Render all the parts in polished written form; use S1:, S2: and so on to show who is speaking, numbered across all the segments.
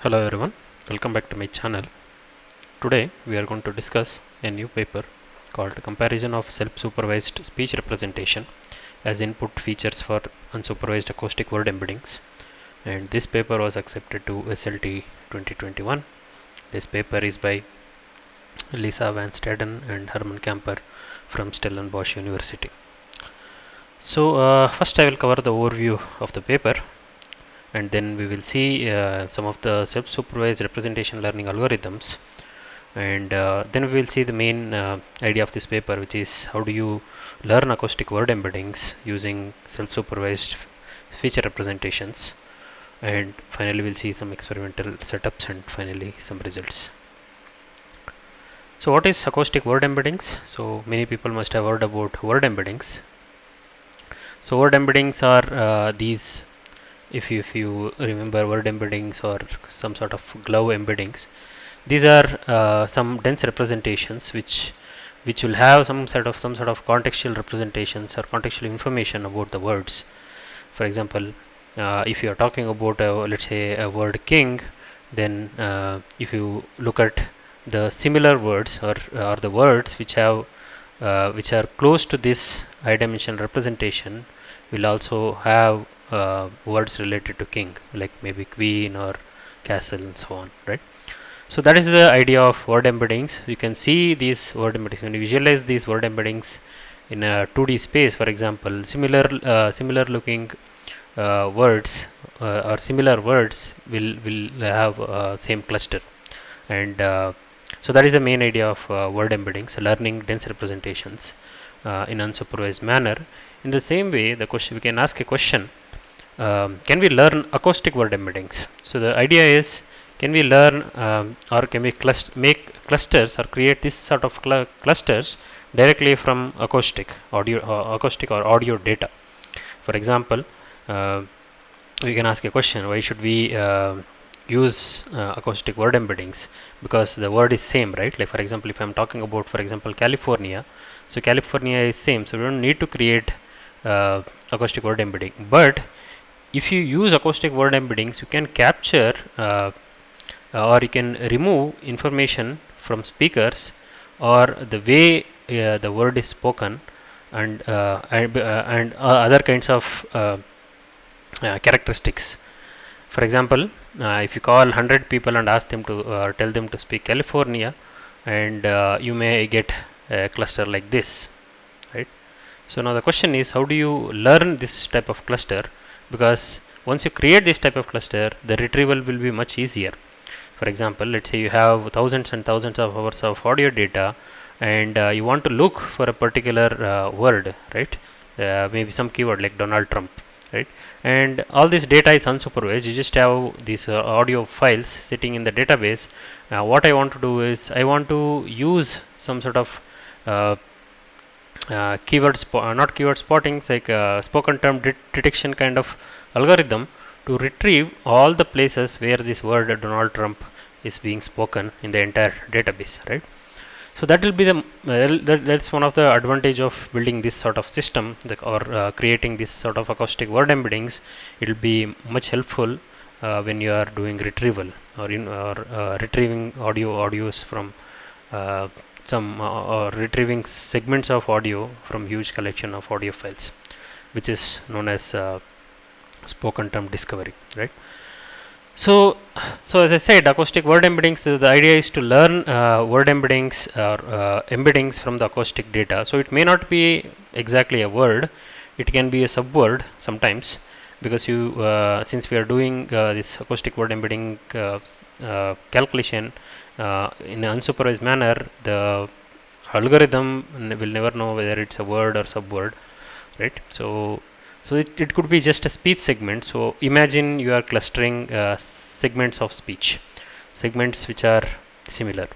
S1: Hello everyone, welcome back to my channel. Today we are going to discuss a new paper called Comparison of Self-Supervised Speech Representation as Input Features for Unsupervised Acoustic Word Embeddings, and this paper was accepted to SLT 2021. This paper is by Lisa van Staden and Herman Kamper from Stellenbosch University. So first I will cover the overview of the paper, and then we will see some of the self-supervised representation learning algorithms, and then we will see the main idea of this paper, which is how do you learn acoustic word embeddings using self-supervised feature representations, and finally we'll see some experimental setups and finally some results. So what is acoustic word embeddings? So many people must have heard about word embeddings. So word embeddings are these, if you remember word embeddings or some sort of glove embeddings, these are some dense representations which will have some sort of contextual representations or contextual information about the words. For example, if you are talking about let's say a word king, then if you look at the similar words or the words which have which are close to this high dimensional representation will also have words related to king, like maybe queen or castle and so on, right? So that is the idea of word embeddings. You can see these word embeddings when you visualize these word embeddings in a 2D space. For example, similar looking words or similar words will have same cluster, and so that is the main idea of word embeddings, learning dense representations in unsupervised manner. In the same way, the question, we can ask a question, can we learn acoustic word embeddings? So the idea is, can we learn or can we make clusters or create this sort of clusters directly from acoustic or audio data? For example, we can ask a question, why should we use acoustic word embeddings? Because the word is same, right? Like for example, if I'm talking about, for example, California, so California is same, so we don't need to create acoustic word embedding. But if you use acoustic word embeddings, you can capture or you can remove information from speakers or the way the word is spoken, and other kinds of characteristics. For example, if you call 100 people and ask them to tell them to speak California, and you may get a cluster like this, right? So now the question is, how do you learn this type of cluster? Because once you create this type of cluster, the retrieval will be much easier. For example, let's say you have thousands and thousands of hours of audio data, and you want to look for a particular word, right? Maybe some keyword like Donald Trump, right? And all this data is unsupervised. You just have these audio files sitting in the database. What I want to do is, I want to use some sort of not keyword spotting, it's like spoken term detection kind of algorithm to retrieve all the places where this word Donald Trump is being spoken in the entire database, right? So that will be the that's one of the advantage of building this sort of system, or creating this sort of acoustic word embeddings. It will be much helpful when you are doing retrieval or retrieving audios from or retrieving segments of audio from huge collection of audio files, which is known as spoken term discovery, right? So as I said, acoustic word embeddings, the idea is to learn word embeddings or embeddings from the acoustic data. So it may not be exactly a word, it can be a subword sometimes, because you since we are doing this acoustic word embedding calculation in an unsupervised manner, the algorithm will never know whether it's a word or subword, right? So it could be just a speech segment. So imagine you are clustering segments of speech, segments which are similar.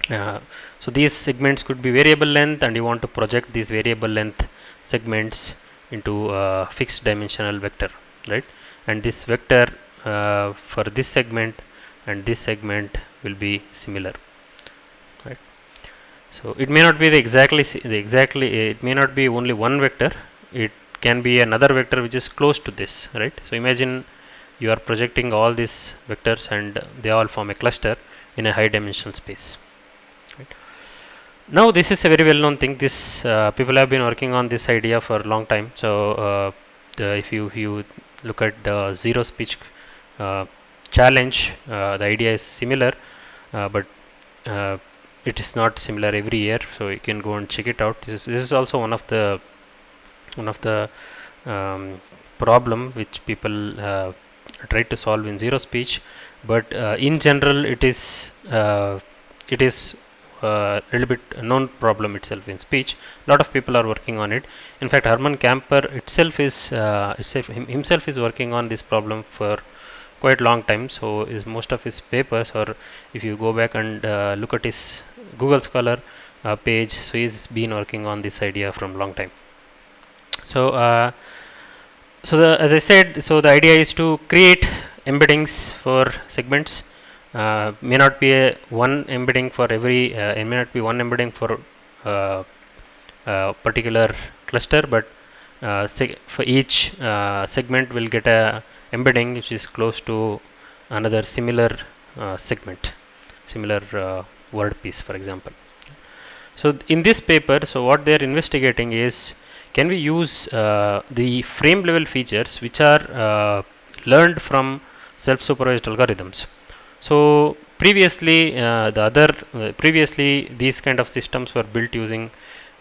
S1: So these segments could be variable length, and you want to project these variable length segments into a fixed dimensional vector, right? And this vector for this segment and this segment will be similar, right? So it may not be it may not be only one vector, it can be another vector which is close to this, right? So imagine you are projecting all these vectors and they all form a cluster in a high dimensional space. Right. Now this is a very well known thing. This people have been working on this idea for a long time. So if you look at the zero speech challenge, the idea is similar, but it is not similar every year. So you can go and check it out. This is also one of the problem which people try to solve in zero speech, but in general it is a little bit known problem itself in speech. A lot of people are working on it. In fact, Herman Kamper itself is himself is working on this problem for quite long time. So is most of his papers, or if you go back and look at his Google Scholar page, so he's been working on this idea from long time. So as I said, so the idea is to create embeddings for segments. May not be one embedding for every, it may not be one embedding for particular cluster, but for each segment will get a embedding which is close to another similar segment, similar word piece, for example. So in this paper, so what they are investigating is, can we use the frame level features which are learned from self-supervised algorithms. So previously previously these kind of systems were built using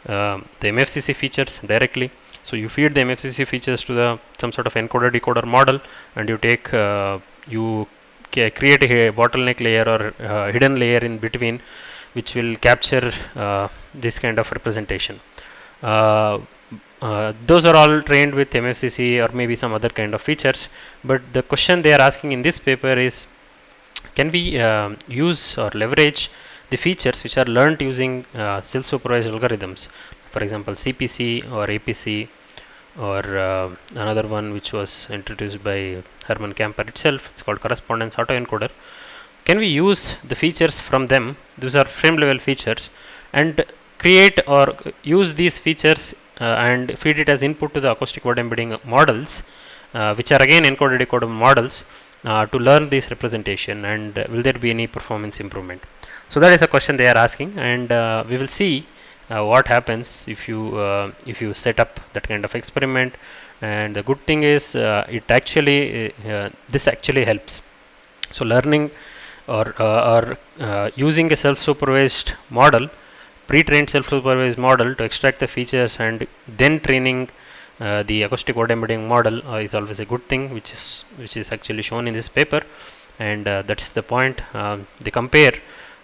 S1: the MFCC features directly. So you feed the MFCC features to some sort of encoder decoder model, and you take you create a bottleneck layer or hidden layer in between, which will capture this kind of representation. Those are all trained with MFCC or maybe some other kind of features, but the question they are asking in this paper is, can we use or leverage the features which are learned using self-supervised algorithms, for example CPC or APC, or another one which was introduced by Herman Kamper itself, it's called Correspondence autoencoder. Can we use the features from them, those are frame level features, and create or use these features and feed it as input to the acoustic word embedding models, which are again encoder decoder models, to learn this representation, and will there be any performance improvement? So that is a question they are asking, and we will see what happens if you set up that kind of experiment. And the good thing is it actually this actually helps. So learning or using a self-supervised model, pre-trained self-supervised model, to extract the features and then training the acoustic word embedding model is always a good thing, which is actually shown in this paper. And that's the point. They compare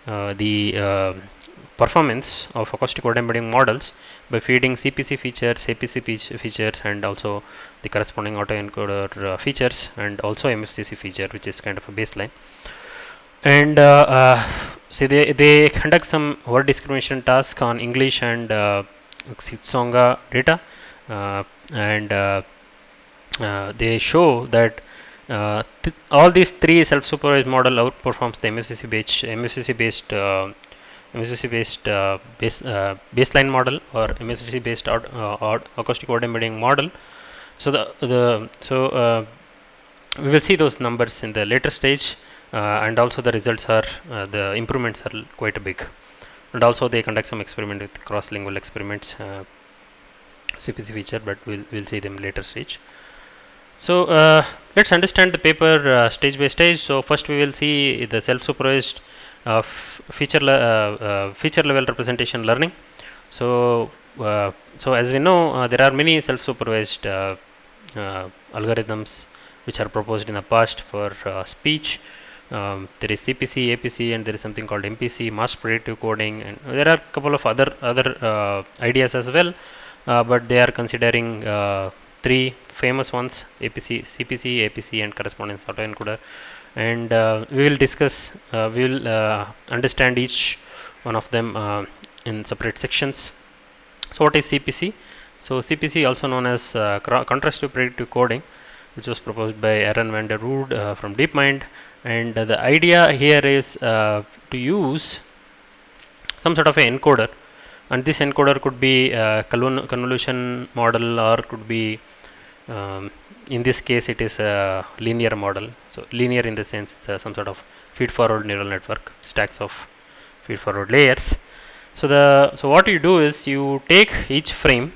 S1: the performance of acoustic word embedding models by feeding CPC features, APC features, and also the corresponding autoencoder features, and also MFCC feature, which is kind of a baseline. And so they conduct some word discrimination task on English and Tsonga data, and they show that all these three self-supervised model outperforms the MFCC based baseline model or MFCC based acoustic word embedding model. So we will see those numbers in the later stage, and also the results are the improvements are quite big. And also they conduct some experiment with cross-lingual experiments, CPC feature, but we'll see them later stage. So let's understand the paper stage by stage. So first we will see the self-supervised feature level representation learning. So as we know, there are many self-supervised algorithms which are proposed in the past for speech. There is CPC, APC, and there is something called MPC, mass predictive coding, and there are a couple of other ideas as well, but they are considering three famous ones: APC, CPC, APC, and correspondence autoencoder. And we will discuss, we will understand each one of them in separate sections. So what is CPC? So CPC, also known as contrastive predictive coding, which was proposed by Aaron van der Wood from DeepMind. And the idea here is to use some sort of an encoder, and this encoder could be a convolution model, or could be in this case it is a linear model. So linear in the sense it's some sort of feed forward neural network, stacks of feed forward layers. So what you do is you take each frame,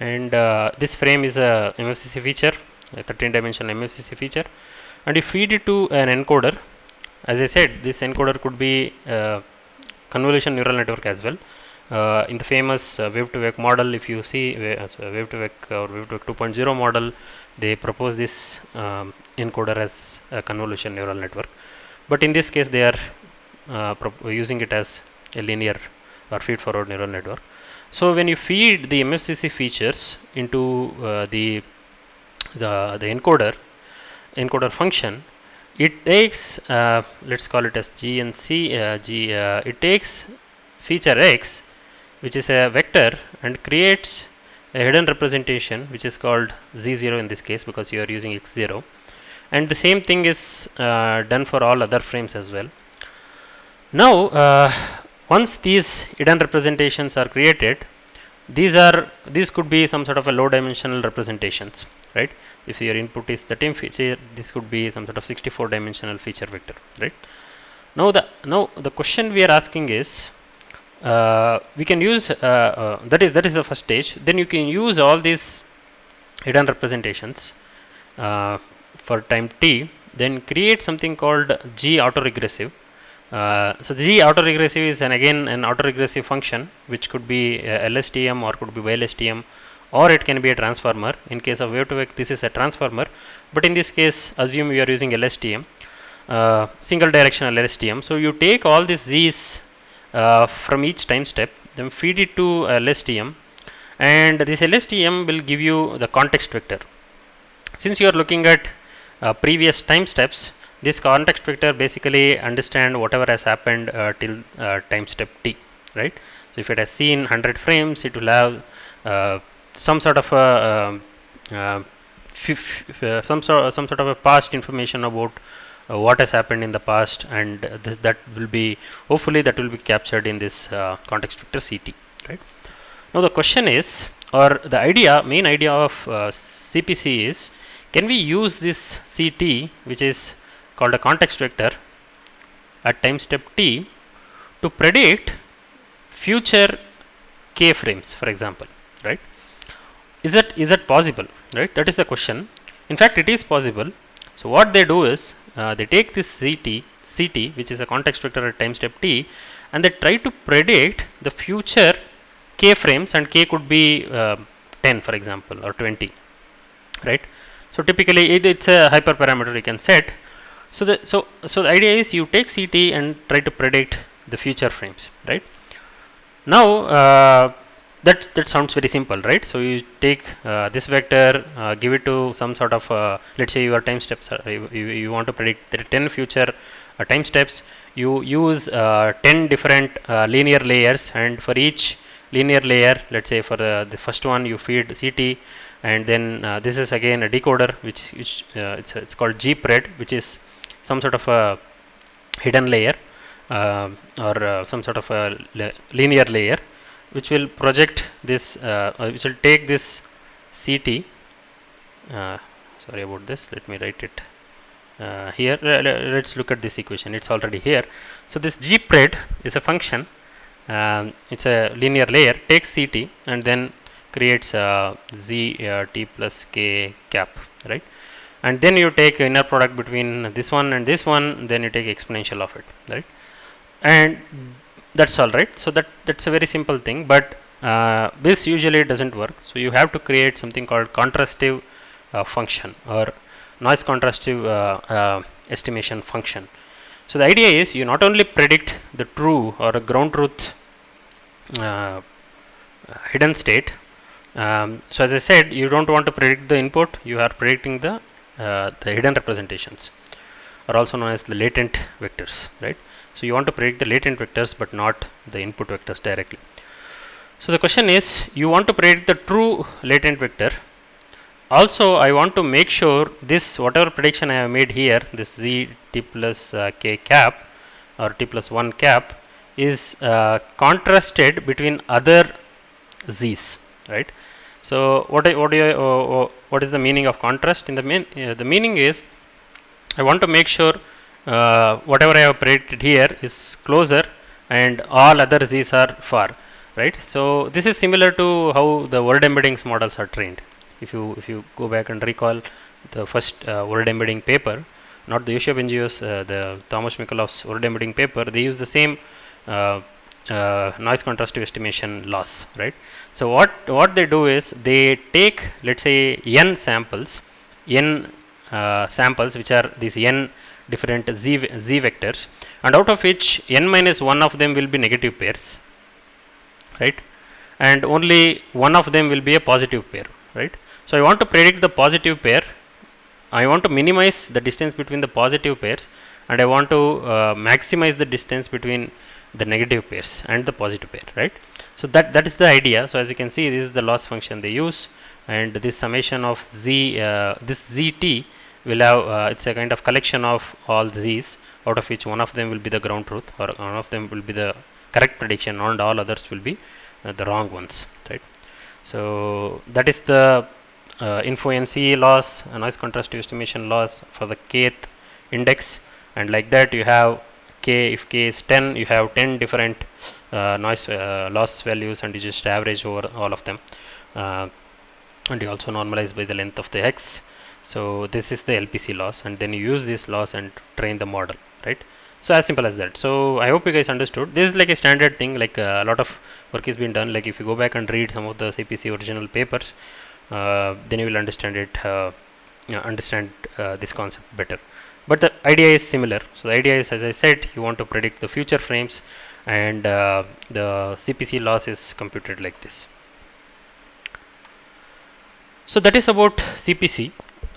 S1: and this frame is a MFCC feature, a 13-dimensional MFCC feature, and you feed it to an encoder. As I said, this encoder could be convolution neural network as well. In the famous wave-to-wake model, if you see wave-to-wake or wave-to-wake 2.0 model, they propose this encoder as a convolution neural network. But in this case, they are using it as a linear or feed-forward neural network. So when you feed the MFCC features into the encoder function, it takes let's call it as G and C. It takes feature X, which is a vector, and creates a hidden representation which is called Z0 in this case, because you are using X0, and the same thing is done for all other frames as well. Now once these hidden representations are created, these could be some sort of a low dimensional representations, right? If your input is the 10 feature, this could be some sort of 64 dimensional feature vector, right? Now the question we are asking is, we can use that is the first stage. Then you can use all these hidden representations for time t, then create something called G autoregressive. So G autoregressive is again an autoregressive function, which could be LSTM or could be YLSTM, or it can be a transformer. In case of wave to wave, this is a transformer, but in this case assume you are using LSTM, single directional LSTM. So you take all these Z's from each time step, then feed it to LSTM, and this LSTM will give you the context vector. Since you are looking at previous time steps, this context vector basically understand whatever has happened till time step t, right? So if it has seen 100 frames, it will have some sort of a some sort of a past information about what has happened in the past, and that will be, hopefully that will be captured in this context vector CT, right? Now the question is, or the main idea of CPC is, can we use this CT, which is called a context vector, at time step t to predict future k frames, for example, right? Is that possible, right? That is the question. In fact, it is possible. So what they do is, they take this CT, which is a context vector at time step t, and they try to predict the future k frames, and k could be 10, for example, or 20, right? So typically it's a hyperparameter you can set. So the idea is, you take CT and try to predict the future frames, right? Now that sounds very simple, right? So you take this vector, give it to some sort of let's say your time steps are, you want to predict the 10 future time steps. You use 10 different linear layers, and for each linear layer, let's say for the first one, you feed CT, and then this is again a decoder, which it's called GPred, which is some sort of a hidden layer or some sort of a linear layer, which will project this, which will take this CT. Sorry about this. Let me write it here. Let's look at this equation. It's already here. So this GPred is a function. It's a linear layer. Takes CT and then creates Z t plus k cap, right? And then you take inner product between this one and this one. Then you take exponential of it, right? And that's all, right? So that's a very simple thing, but this usually doesn't work. So you have to create something called contrastive function, or noise contrastive estimation function. So the idea is, you not only predict the true or a ground truth hidden state. So as I said, you don't want to predict the input, you are predicting the hidden representations, are also known as the latent vectors, right? So you want to predict the latent vectors, but not the input vectors directly. So the question is, you want to predict the true latent vector. Also, I want to make sure this, whatever prediction I have made here, this Z t plus k cap or t plus 1 cap, is contrasted between other Z's, right? So what is the meaning of contrast? In the meaning is, I want to make sure whatever I have predicted here is closer and all other z's are far, right? So this is similar to how the word embeddings models are trained. If you go back and recall the first word embedding paper, not the Yosef NGO's, the Thomas Mikulov's word embedding paper, they use the same noise contrastive estimation loss, right? So what they do is they take, let's say, n samples, which are these n different z vectors, and out of which n minus 1 of them will be negative pairs, right? And only one of them will be a positive pair, right? So I want to predict the positive pair. I want to minimize the distance between the positive pairs, and I want to maximize the distance between the negative pairs and the positive pair, right? So that is the idea. So as you can see, this is the loss function they use, and this summation of z, this zt will have it's a kind of collection of all z's, out of which one of them will be the ground truth, or one of them will be the correct prediction, and all others will be the wrong ones, right? So that is the info NC loss, noise contrastive estimation loss for the kth index, and like that you have k, if k is 10, you have 10 different noise loss values, and you just average over all of them, and you also normalize by the length of the x. So this is the LPC loss, and then you use this loss and train the model, right? So as simple as that. So I hope you guys understood. This is like a standard thing, like a lot of work is being done. Like if you go back and read some of the CPC original papers, then you will understand it, this concept better. But the idea is similar. So the idea is, as I said, you want to predict the future frames, and the CPC loss is computed like this. So that is about CPC.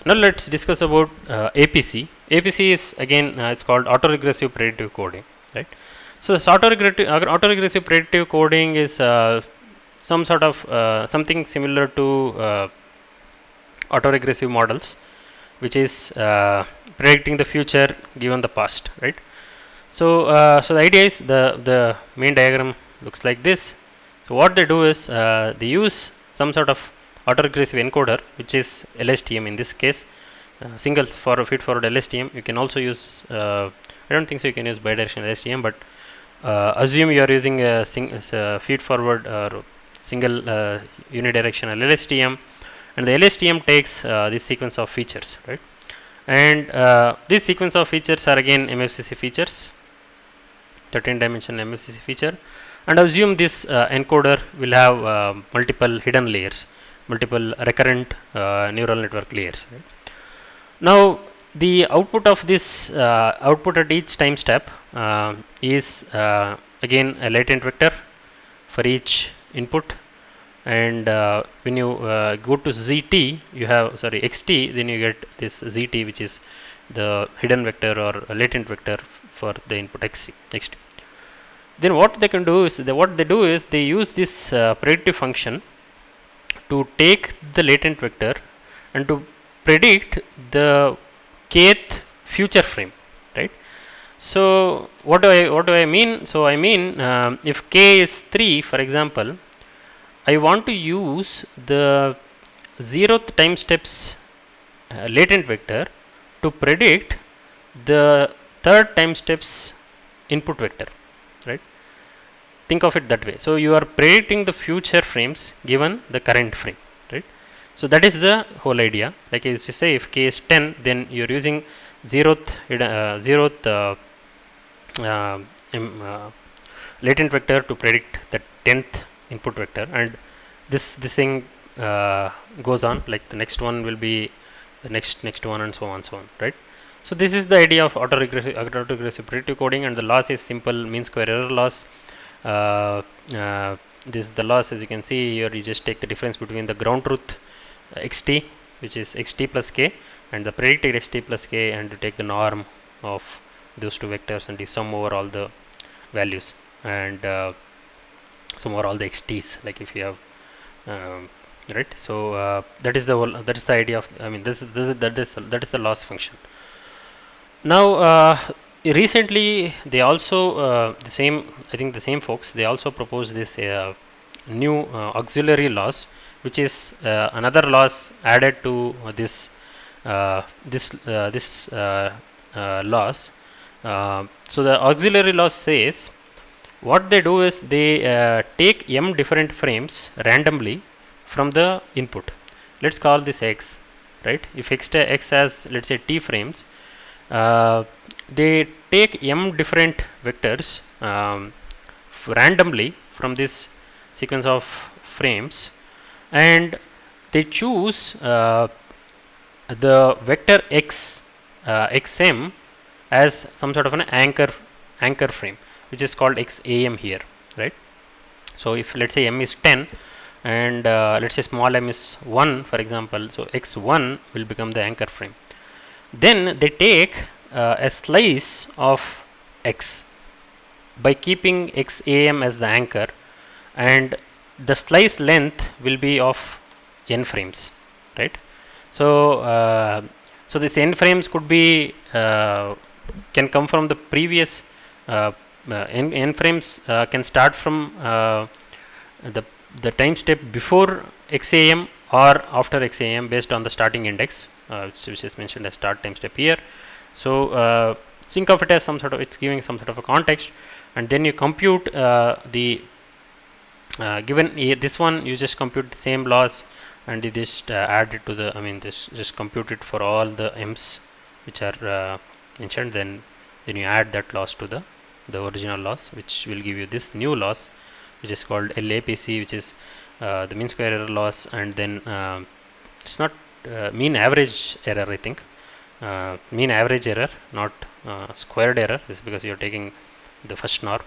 S1: Now let's discuss about APC. APC is again it's called autoregressive predictive coding, right? So this autoregressive predictive coding is some sort of something similar to autoregressive models, which is predicting the future given the past, right? So so the idea is, the main diagram looks like this. So what they do is they use some sort of autoregressive encoder, which is LSTM in this case, single for feed forward LSTM. You can also use I don't think so you can use bidirectional LSTM, but assume you are using a feed forward or single unidirectional LSTM, and the LSTM takes this sequence of features, right? And this sequence of features are again MFCC features, 13-dimensional MFCC feature, and assume this encoder will have multiple hidden layers, multiple recurrent neural network layers, right? Now the output of this output at each time step is again a latent vector for each input, and when you go to ZT, you have XT, then you get this ZT, which is the hidden vector or a latent vector for the input XT. Then what they can do is, they use this predictive function to take the latent vector and to predict the kth future frame, right? So what do I mean? So I mean, if k is 3, for example, I want to use the 0th time steps latent vector to predict the 3rd time steps input vector, right? Think of it that way. So you are predicting the future frames given the current frame, right? So that is the whole idea. Like as you say, if k is 10, then you are using 0th latent vector to predict the 10th input vector, and this thing goes on, like the next one will be the next one, and so on, right? So this is the idea of autoregressive predictive coding, and the loss is simple mean square error loss. This is the loss. As you can see here, you just take the difference between the ground truth xt, which is xt plus k, and the predicted xt plus k, and you take the norm of those two vectors, and you sum over all the values, and sum over all the xt's, like if you have right. So that is the idea of, I mean, that is the loss function. Now recently they also the same folks, they also proposed this new auxiliary loss, which is another loss added to this loss. So the auxiliary loss says what they do is they take m different frames randomly from the input. Let's call this x, right? If x has, let's say, t frames, they take m different vectors randomly from this sequence of frames, and they choose the vector x xm as some sort of an anchor frame, which is called xam here, right? So if let's say m is 10 and let's say small m is 1, for example, so x1 will become the anchor frame. Then they take a slice of x by keeping xam as the anchor, and the slice length will be of n frames, right? So so this n frames could be can come from the previous n frames can start from the time step before xam or after xam based on the starting index, which is mentioned as start time step here. So think of it as some sort of, it's giving some sort of a context, and then you compute the given this one, you just compute the same loss and you just add it to the, I mean this just compute it for all the m's which are mentioned, then you add that loss to the original loss, which will give you this new loss, which is called LAPC, which is the mean square error loss, and then it's not mean average error, I think mean average error, not squared error, is because you are taking the first norm.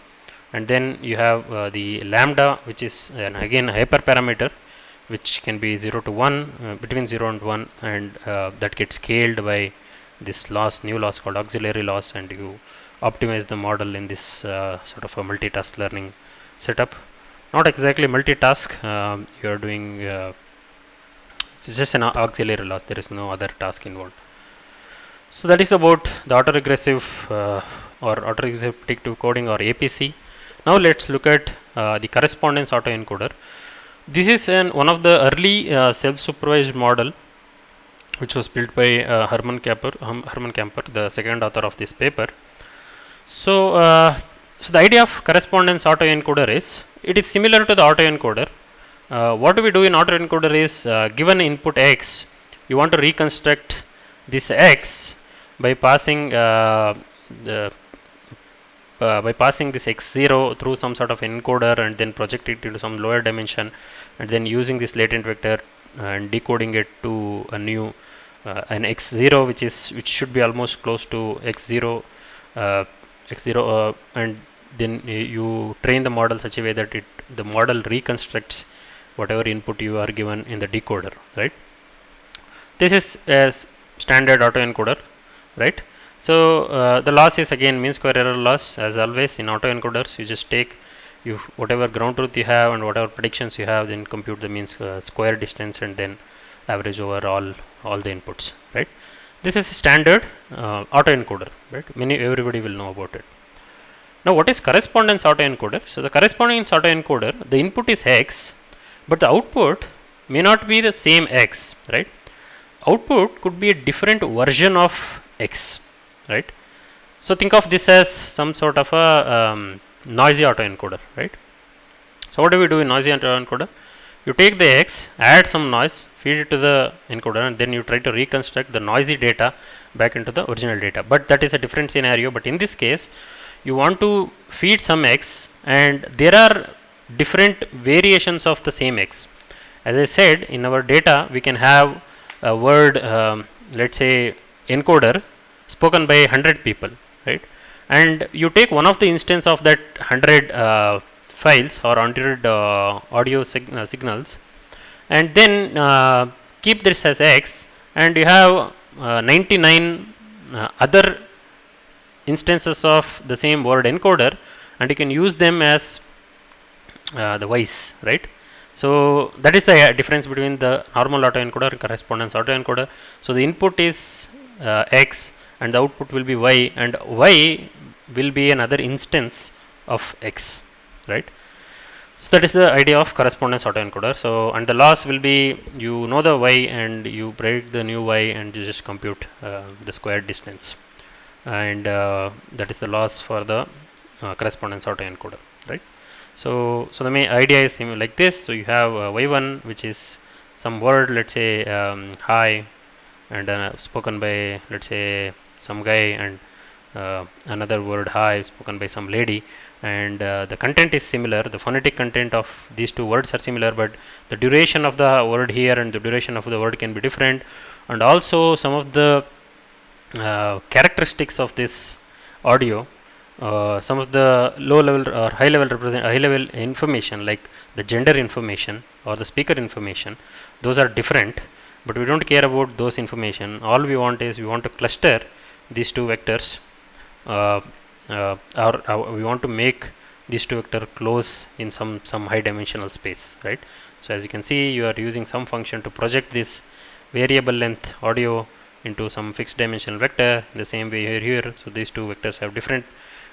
S1: And then you have the lambda, which is again a hyperparameter, which can be 0 to 1, between 0 and 1, and that gets scaled by this loss, new loss called auxiliary loss, and you optimize the model in this sort of a multitask learning setup. Not exactly multitask, you are doing it's just an auxiliary loss, there is no other task involved. So that is about the autoregressive or autoregressive predictive coding, or APC. Now let's look at the correspondence autoencoder. This is one of the early self-supervised model which was built by Herman Kamper, the second author of this paper. So, so the idea of correspondence autoencoder is, it is similar to the autoencoder. What do we do in autoencoder is, given input x, you want to reconstruct this x by passing by passing this x0 through some sort of encoder, and then project it into some lower dimension, and then using this latent vector and decoding it to a new an x0 which should be almost close to x0 and then you train the model such a way that the model reconstructs whatever input you are given in the decoder, right? This is a standard autoencoder, right? So the loss is again mean square error loss. As always in autoencoders, you just take whatever ground truth you have and whatever predictions you have, then compute the mean square distance and then average over all the inputs, right? This is a standard autoencoder, right? Everybody will know about it. Now what is correspondence autoencoder? So the correspondence autoencoder, the input is x, but the output may not be the same x, right? Output could be a different version of x, right? So think of this as some sort of a noisy autoencoder, right? So what do we do in noisy autoencoder? You take the x, add some noise, feed it to the encoder, and then you try to reconstruct the noisy data back into the original data. But that is a different scenario. But in this case, you want to feed some x, and there are different variations of the same x. As I said, in our data, we can have a word, let's say encoder, spoken by 100 people, right? And you take one of the instance of that 100 files or 100 audio signals, and then keep this as x, and you have 99 other instances of the same word encoder, and you can use them as the y's, right? So that is the difference between the normal autoencoder and correspondence autoencoder. So the input is x and the output will be y, and y will be another instance of x, right? So that is the idea of correspondence autoencoder. So, and the loss will be, you know the y and you predict the new y and you just compute the square distance, and that is the loss for the correspondence autoencoder, right? So the main idea is like this. So you have y1, which is some word, let's say hi, and spoken by, let's say, some guy, and another word hi spoken by some lady, and the content is similar. The phonetic content of these two words are similar, but the duration of the word here and the duration of the word can be different, and also some of the characteristics of this audio, some of the low level or high level information, like the gender information or the speaker information, those are different, but we don't care about those information. All we want is, we want to cluster these two vectors, or we want to make these two vector close in some high dimensional space, right? So as you can see, you are using some function to project this variable length audio into some fixed dimensional vector. In the same way here, so these two vectors have different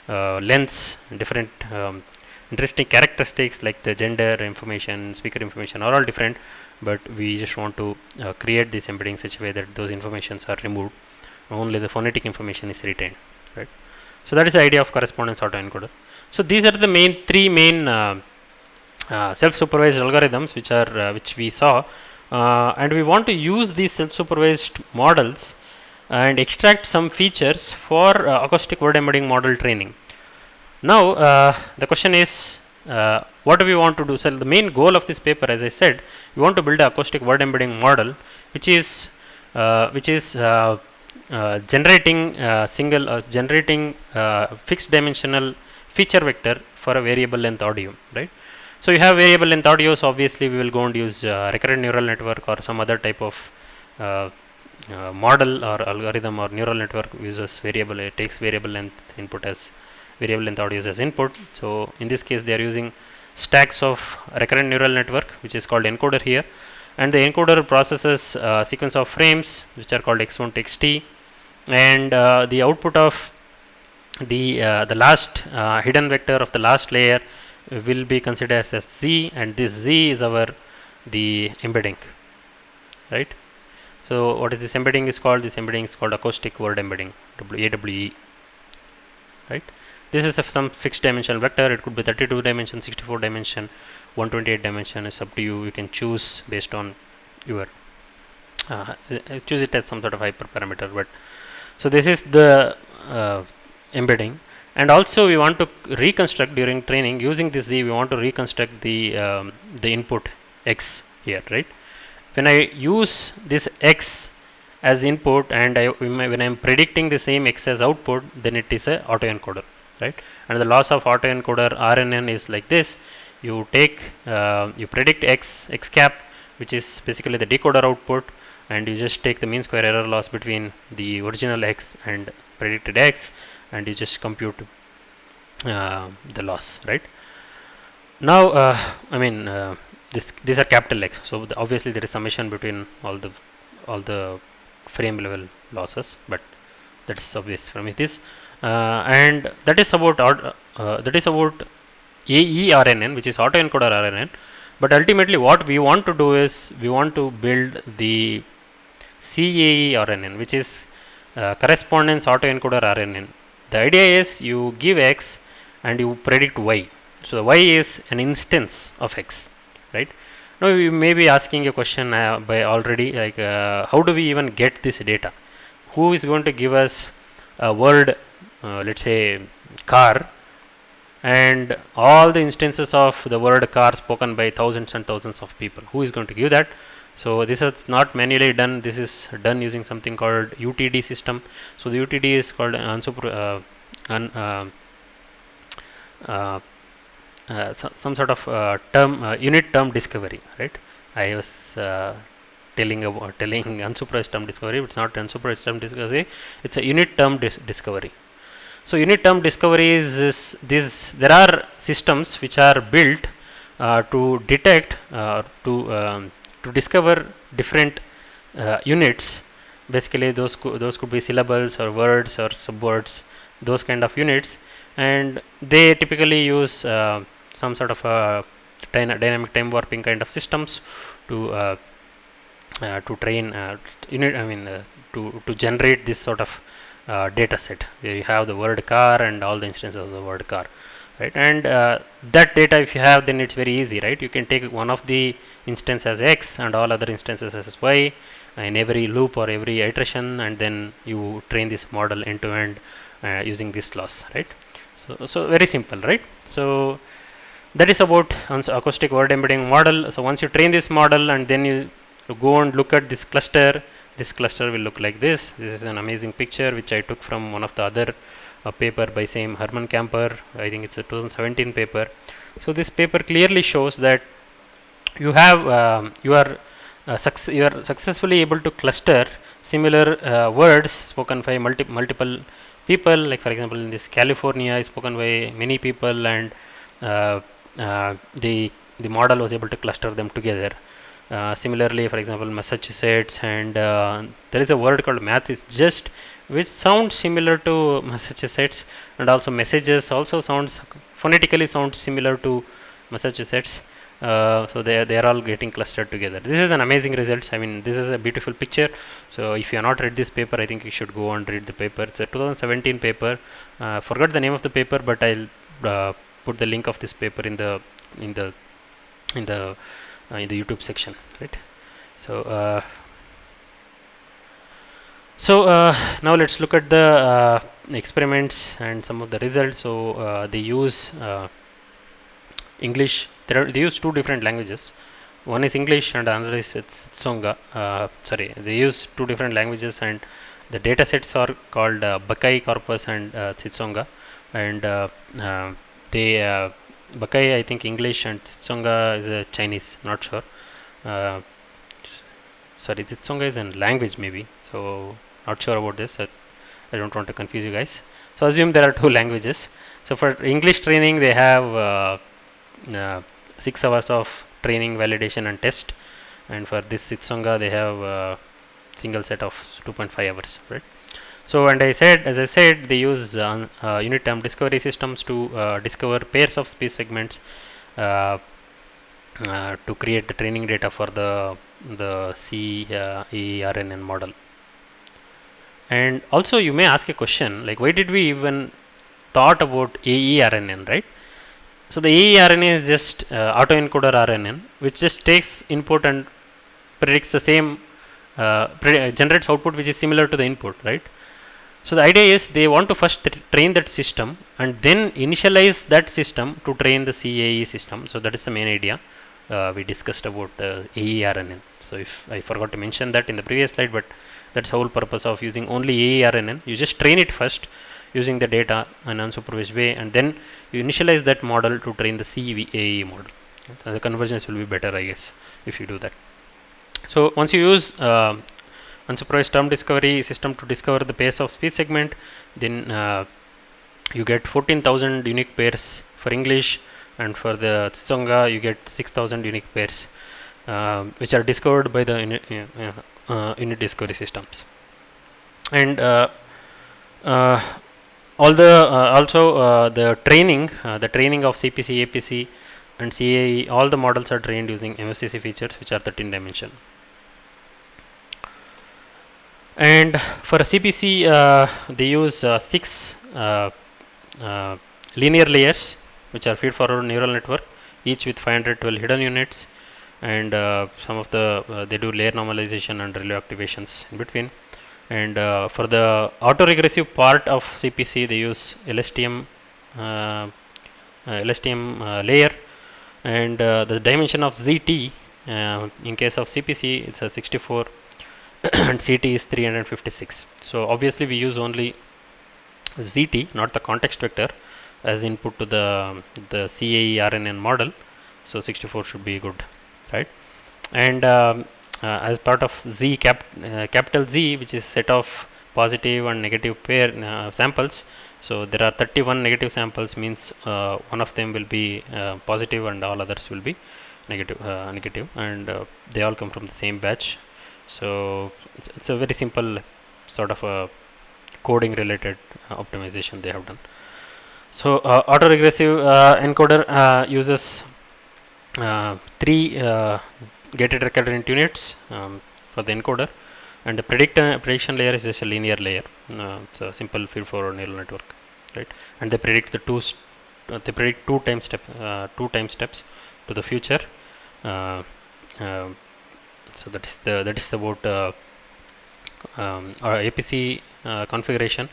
S1: lengths, different interesting characteristics, like the gender information, speaker information are all different, but we just want to create this embedding such a way that those informations are removed, only the phonetic information is retained, right? So that is the idea of correspondence autoencoder. So these are the three main self-supervised algorithms which we saw, and we want to use these self-supervised models and extract some features for acoustic word embedding model training. Now the question is, what do we want to do? So the main goal of this paper, as I said, we want to build an acoustic word embedding model which is generating fixed dimensional feature vector for a variable length audio, right? So you have variable length audio, so obviously we will go and use recurrent neural network or some other type of model or algorithm, or neural network uses variable, it takes variable length input as variable length audios as input. So in this case, they are using stacks of recurrent neural network, which is called encoder here, and the encoder processes sequence of frames which are called x1 to xt, and the output of the last hidden vector of the last layer will be considered as z, and this z is the embedding, right? So what is this embedding is called? This embedding is called acoustic word embedding, AWE, right? This is some fixed dimensional vector. It could be 32 dimension, 64 dimension, 128 dimension. Is up to you. You can choose based on your choose it as some sort of hyperparameter. But so this is the embedding, and also we want to reconstruct during training using this z. We want to reconstruct the input x here, right? When I use this x as input and when I am predicting the same x as output, then it is a autoencoder, right? And the loss of autoencoder RNN is like this. You take you predict x cap, which is basically the decoder output, and you just take the mean square error loss between the original x and predicted x, and you just compute the loss, right? Now these are capital X, so obviously there is summation between all the frame level losses, but that is obvious from this, and that is about AERNN, which is autoencoder RNN. But ultimately what we want to do is, we want to build the CAERNN, which is correspondence autoencoder RNN. The idea is, you give x and you predict y. So the y is an instance of x, right? Now you may be asking a question by already, like how do we even get this data? Who is going to give us a word, let's say car, and all the instances of the word car spoken by thousands and thousands of people? Who is going to give that? So this is not manually done. This is done using something called UTD system. So the UTD is called some sort of unit term discovery, right? I was telling unsupervised term discovery, but it's not unsupervised term discovery, it's a unit term discovery. So unit term discovery is this. There are systems which are built to detect to discover different units. Basically those could be syllables or words or subwords, those kind of units, and they typically use some sort of a dynamic time warping kind of systems to train to generate this sort of data set. You have the word car and all the instances of the word car, right? And that data, if you have, then it's very easy, right? You can take one of the instance as x and all other instances as y in every loop or every iteration, and then you train this model end to end using this laws, right? So very simple, right? So that is about acoustic word embedding model. So once you train this model and then you go and look at this cluster will look like this. This is an amazing picture which I took from one of the other paper by same Herman Kamper. I think it's a 2017 paper. So this paper clearly shows that you have you are successfully able to cluster similar words spoken by multiple people. Like for example, in this California is spoken by many people, and the model was able to cluster them together. Similarly, for example, Massachusetts, and there is a word called math is just, which sounds similar to Massachusetts, and also messages also sounds phonetically sounds similar to Massachusetts. So they are all getting clustered together. This is an amazing result. I mean, this is a beautiful picture. So if you have not read this paper, I think you should go and read the paper. It's a 2017 paper. Forgot the name of the paper, but I'll put the link of this paper in the YouTube section, right? So now let's look at the experiments and some of the results. So they use English. They use two different languages. One is English and another is Tsonga. They use two different languages, and the data sets are called Bakai corpus and Tsonga. And they Bakai, I think English, and Tsonga is Chinese. Not sure. Tsonga is a language maybe. So not sure about this. I don't want to confuse you guys. So assume there are two languages. So for English training, they have 6 hours of training, validation, and test. And for this Tsonga, they have a single set of 2.5 hours, right? So, and as I said, they use unit term discovery systems to discover pairs of speech segments to create the training data for the CRRN model. And also, you may ask a question like, why did we even thought about AERNN, right? So the AERNN is just autoencoder RNN, which just takes input and predicts the same, generates output which is similar to the input, right? So the idea is they want to first train that system and then initialize that system to train the CAE system. So that is the main idea we discussed about the AERNN. So if I forgot to mention that in the previous slide, but that's the whole purpose of using only AERNN. You just train it first using the data in an unsupervised way, and then you initialize that model to train the CAE model. So the convergence will be better, I guess, if you do that. So once you use unsupervised term discovery system to discover the pairs of speech segment, then you get 14,000 unique pairs for English, and for the Tsonga you get 6,000 unique pairs which are discovered by the unit discovery systems. And the training of CPC, APC, and CAE, all the models are trained using MFCC features, which are 13 dimension. And for CPC, they use 6 linear layers, which are feed-forward neural network, each with 512 hidden units, and some of the they do layer normalization and relay activations in between. And for the autoregressive part of CPC, they use LSTM layer, and the dimension of ZT in case of CPC it's a 64 and CT is 356. So obviously we use only ZT, not the context vector, as input to the CRRN model. So 64 should be good, right? And as part of capital Z, which is set of positive and negative pair samples. So there are 31 negative samples, means one of them will be positive and all others will be negative, and they all come from the same batch. So it's a very simple sort of a coding related optimization they have done. So autoregressive encoder uses three gated recurrent units for the encoder, and the prediction layer is just a linear layer. It's a simple feed-forward neural network, right? And they predict they predict two time steps to the future. So that is about our APC configuration.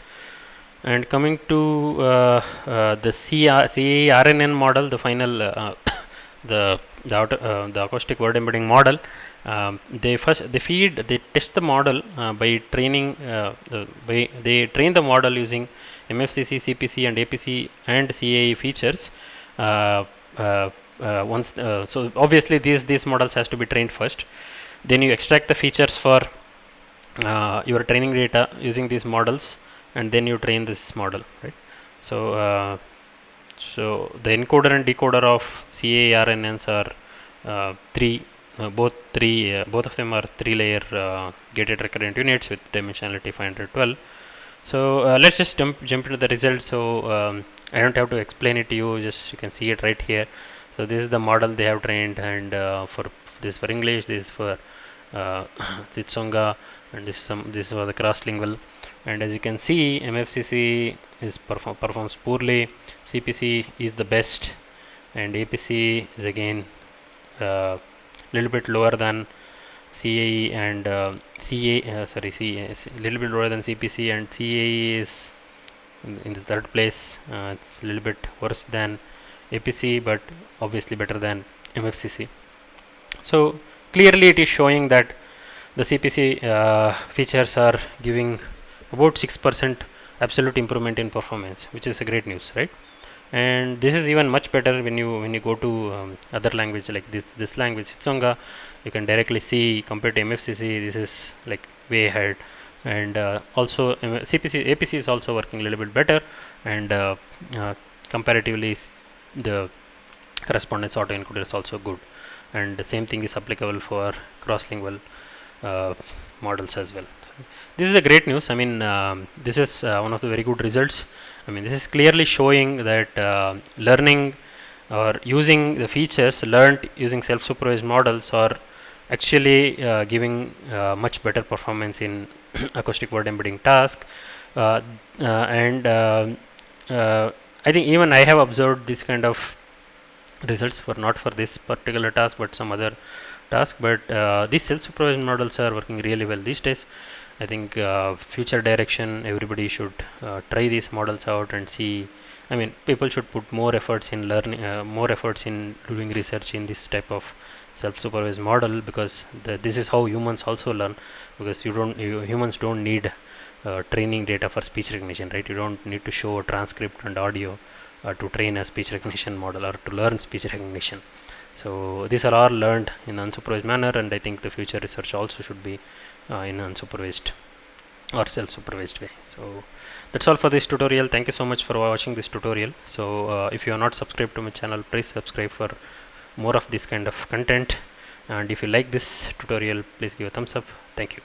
S1: And coming to the CRRN model, the final the acoustic word embedding model, they test the model by training they train the model using MFCC, CPC, and APC and CAE features. So obviously these models has to be trained first. Then you extract the features for your training data using these models, and then you train this model, right? So the encoder and decoder of CRRNs are both of them are 3-layer gated recurrent units with dimensionality 512. So let's just jump into the results. So I don't have to explain it to you, just you can see it right here. So this is the model they have trained, and for English, this is for Tsonga, and this for the cross-lingual. And as you can see, MFCC performs poorly, CPC is the best, and APC is again little bit lower than CAE, and little bit lower than CPC, and CAE is in the third place. It's a little bit worse than APC, but obviously better than MFCC. So clearly it is showing that the CPC features are giving about 6% absolute improvement in performance, which is a great news, right? And this is even much better when you go to other language like this language Tsonga. You can directly see compared to MFCC, this is like way ahead. And also APC is also working a little bit better, and comparatively the correspondence autoencoder is also good, and the same thing is applicable for cross-lingual models as well. This is the great news. I mean, this is one of the very good results. I mean, this is clearly showing that learning or using the features learned using self-supervised models are actually giving much better performance in acoustic word embedding task. And I think even I have observed this kind of results for not for this particular task but some other task. But these self-supervised models are working really well these days. I think future direction, everybody should try these models out and see. I mean, people should put more efforts in learning, more efforts in doing research in this type of self-supervised model, because this is how humans also learn. Because humans don't need training data for speech recognition, right? You don't need to show a transcript and audio to train a speech recognition model or to learn speech recognition. So these are all learned in unsupervised manner, and I think the future research also should be in unsupervised or self-supervised way. So that's all for this tutorial. Thank you so much for watching this tutorial. So if you are not subscribed to my channel, please subscribe for more of this kind of content, and if you like this tutorial, please give a thumbs up. Thank you.